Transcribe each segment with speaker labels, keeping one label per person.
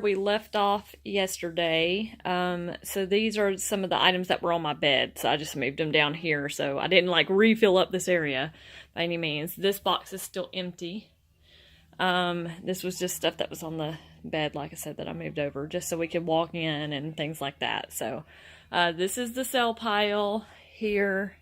Speaker 1: we left off yesterday. So these are some of the items that were on my bed. So I just moved them down here. So I didn't like refill up this area by any means. This box is still empty. This was just stuff that was on the bed, like I said, that I moved over just so we could walk in and things like that. So this is the cell pile here.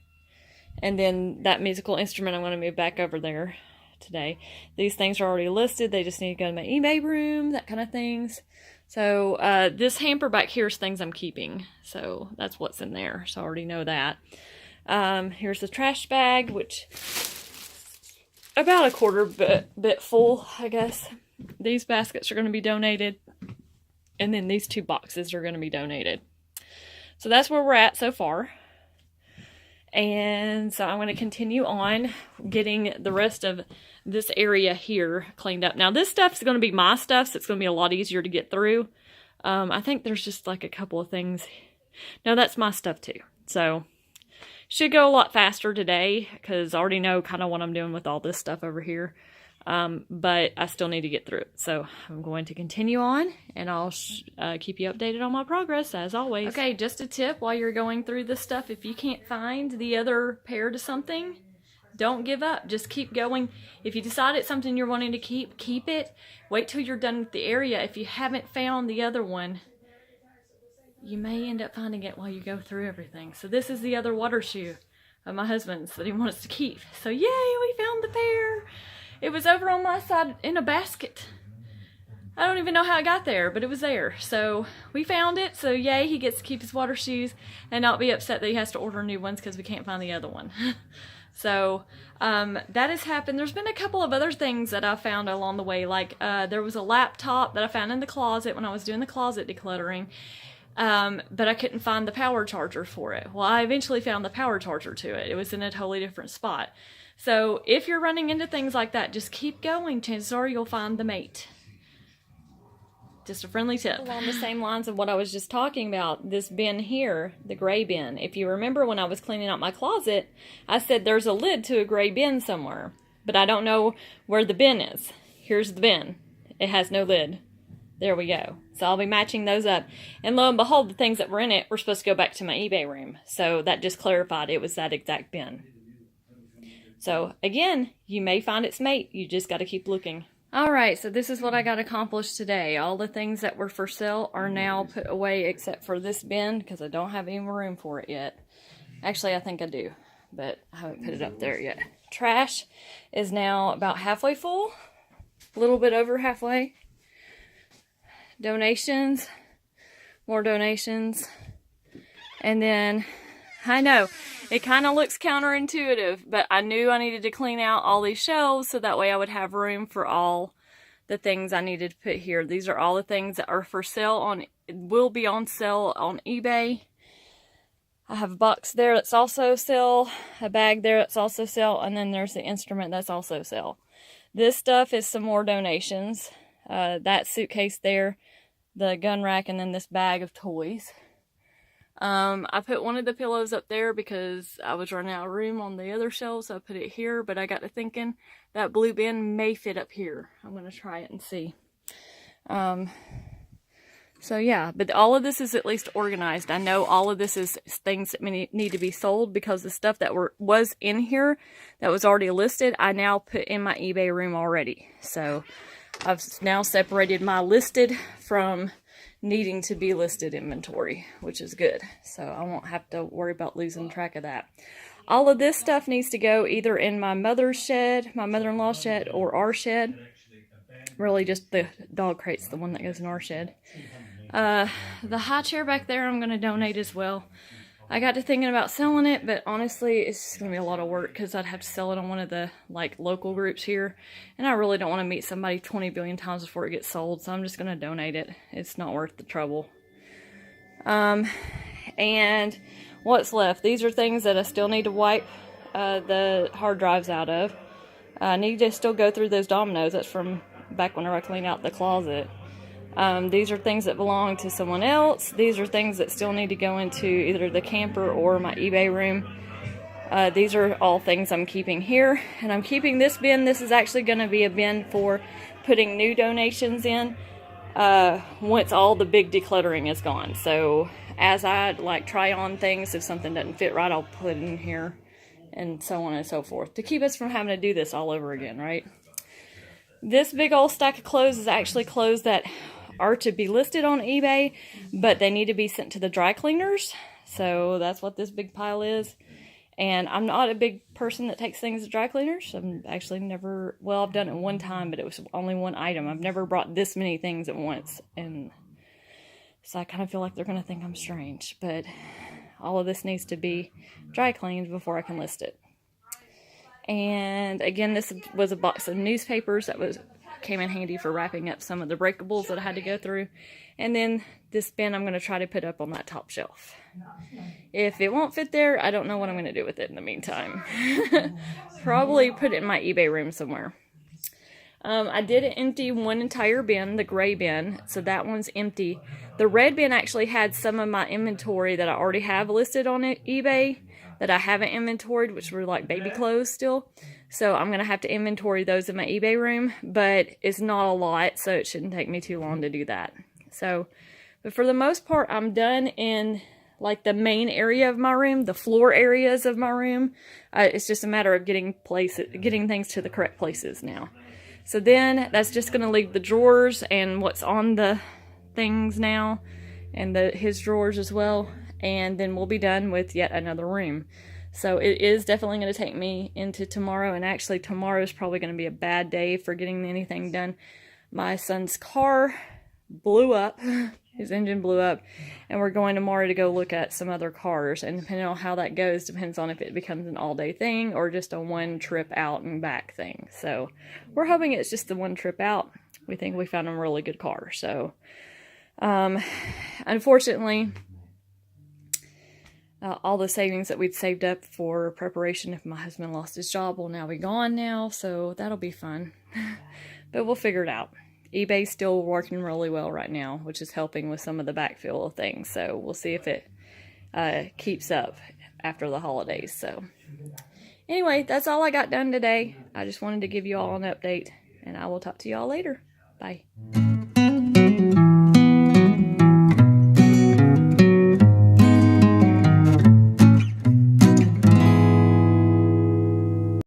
Speaker 1: And then that musical instrument I'm going to move back over there today. These things are already listed. They just need to go to my eBay room, that kind of things. So this hamper back here is things I'm keeping. So that's what's in there. So I already know that. Here's the trash bag, which about a quarter bit full, I guess. These baskets are going to be donated. And then these two boxes are going to be donated. So that's where we're at so far. And so I'm going to continue on getting the rest of this area here cleaned up. Now this stuff is going to be my stuff, so it's going to be a lot easier to get through. I think there's just like a couple of things. No, that's my stuff too. So should go a lot faster today because I already know kind of what I'm doing with all this stuff over here. But I still need to get through it. So I'm going to continue on and I'll keep you updated on my progress as always. Okay, just a tip while you're going through this stuff. If you can't find the other pair to something, don't give up. Just keep going. If you decide it's something you're wanting to keep it. Wait till you're done with the area. If you haven't found the other one, you may end up finding it while you go through everything. So this is the other water shoe of my husband's that he wants to keep. So yay, we found the pair. It was over on my side in a basket. I don't even know how it got there, but it was there. So we found it. So yay, he gets to keep his water shoes and not be upset that he has to order new ones because we can't find the other one. So that has happened. There's been a couple of other things that I found along the way. Like there was a laptop that I found in the closet when I was doing the closet decluttering. But I couldn't find the power charger for it. Well, I eventually found the power charger to it. It was in a totally different spot. So if you're running into things like that, just keep going. Chances are you'll find the mate. Just a friendly tip. Along the same lines of what I was just talking about, this bin here, the gray bin. If you remember when I was cleaning out my closet, I said there's a lid to a gray bin somewhere, but I don't know where the bin is. Here's the bin. It has no lid. There we go. So I'll be matching those up. And lo and behold, the things that were in it were supposed to go back to my eBay room. So that just clarified it was that exact bin. So again, you may find its mate. You just got to keep looking. Alright, so this is what I got accomplished today. All the things that were for sale are now put away except for this bin because I don't have any more room for it yet. Actually, I think I do, but I haven't put it up there yet. Trash is now about halfway full. A little bit over halfway. Donations. More donations. And then, I know, it kind of looks counterintuitive, but I knew I needed to clean out all these shelves so that way I would have room for all the things I needed to put here. These are all the things that are for sale will be on sale on eBay. I have a box there that's also sale, a bag there that's also sale, and then there's the instrument that's also sale. This stuff is some more donations. That suitcase there, the gun rack, and then this bag of toys. I put one of the pillows up there because I was running out of room on the other shelves, so I put it here, but I got to thinking that blue bin may fit up here. I'm going to try it and see. So yeah, but all of this is at least organized. I know all of this is things that need to be sold because the stuff that was in here that was already listed, I now put in my eBay room already. So I've now separated my listed from needing to be listed inventory, which is good. So I won't have to worry about losing track of that. All of this stuff needs to go either in my mother's shed, my mother-in-law's shed, or our shed. Really just the dog crate's the one that goes in our shed. The high chair back there I'm going to donate as well. I got to thinking about selling it, but honestly, it's just going to be a lot of work because I'd have to sell it on one of the local groups here. And I really don't want to meet somebody 20 billion times before it gets sold, so I'm just going to donate it. It's not worth the trouble. And what's left? These are things that I still need to wipe the hard drives out of. I need to still go through those dominoes. That's from back whenever I cleaned out the closet. These are things that belong to someone else. These are things that still need to go into either the camper or my eBay room. These are all things I'm keeping here. And I'm keeping this bin. This is actually going to be a bin for putting new donations in. once all the big decluttering is gone. So as I like try on things, if something doesn't fit right, I'll put it in here, and so on and so forth, to keep us from having to do this all over again, right? This big old stack of clothes is actually clothes that are to be listed on eBay, but they need to be sent to the dry cleaners. So that's what this big pile is. And I'm not a big person that takes things to dry cleaners. I've actually never, well, I've done it one time, but it was only one item. I've never brought this many things at once. And so I kind of feel like they're going to think I'm strange. But all of this needs to be dry cleaned before I can list it. And again, this was a box of newspapers that came in handy for wrapping up some of the breakables that I had to go through. And then this bin I'm going to try to put up on that top shelf. If it won't fit there, I don't know what I'm going to do with it in the meantime. Probably put it in my eBay room somewhere. I did empty one entire bin, the gray bin, so that one's empty. The red bin actually had some of my inventory that I already have listed on eBay that I haven't inventoried, which were like baby clothes still. So I'm going to have to inventory those in my eBay room, but it's not a lot, so it shouldn't take me too long to do that. So, but for the most part, I'm done in like the main area of my room, the floor areas of my room. It's just a matter of getting things to the correct places now. So then that's just going to leave the drawers and what's on the things now, and his drawers as well. And then we'll be done with yet another room. So it is definitely going to take me into tomorrow, and actually tomorrow is probably going to be a bad day for getting anything done. My son's car blew up, his engine blew up, and we're going tomorrow to go look at some other cars, and depending on how that goes depends on if it becomes an all-day thing or just a one trip out and back thing. So we're hoping it's just the one trip out. We think we found a really good car. So unfortunately, all the savings that we'd saved up for preparation if my husband lost his job will now be gone now, so that'll be fun. But we'll figure it out. eBay's still working really well right now, which is helping with some of the backfill things, so we'll see if it keeps up after the holidays. So anyway, that's all I got done today. I just wanted to give you all an update, and I will talk to you all later. Bye.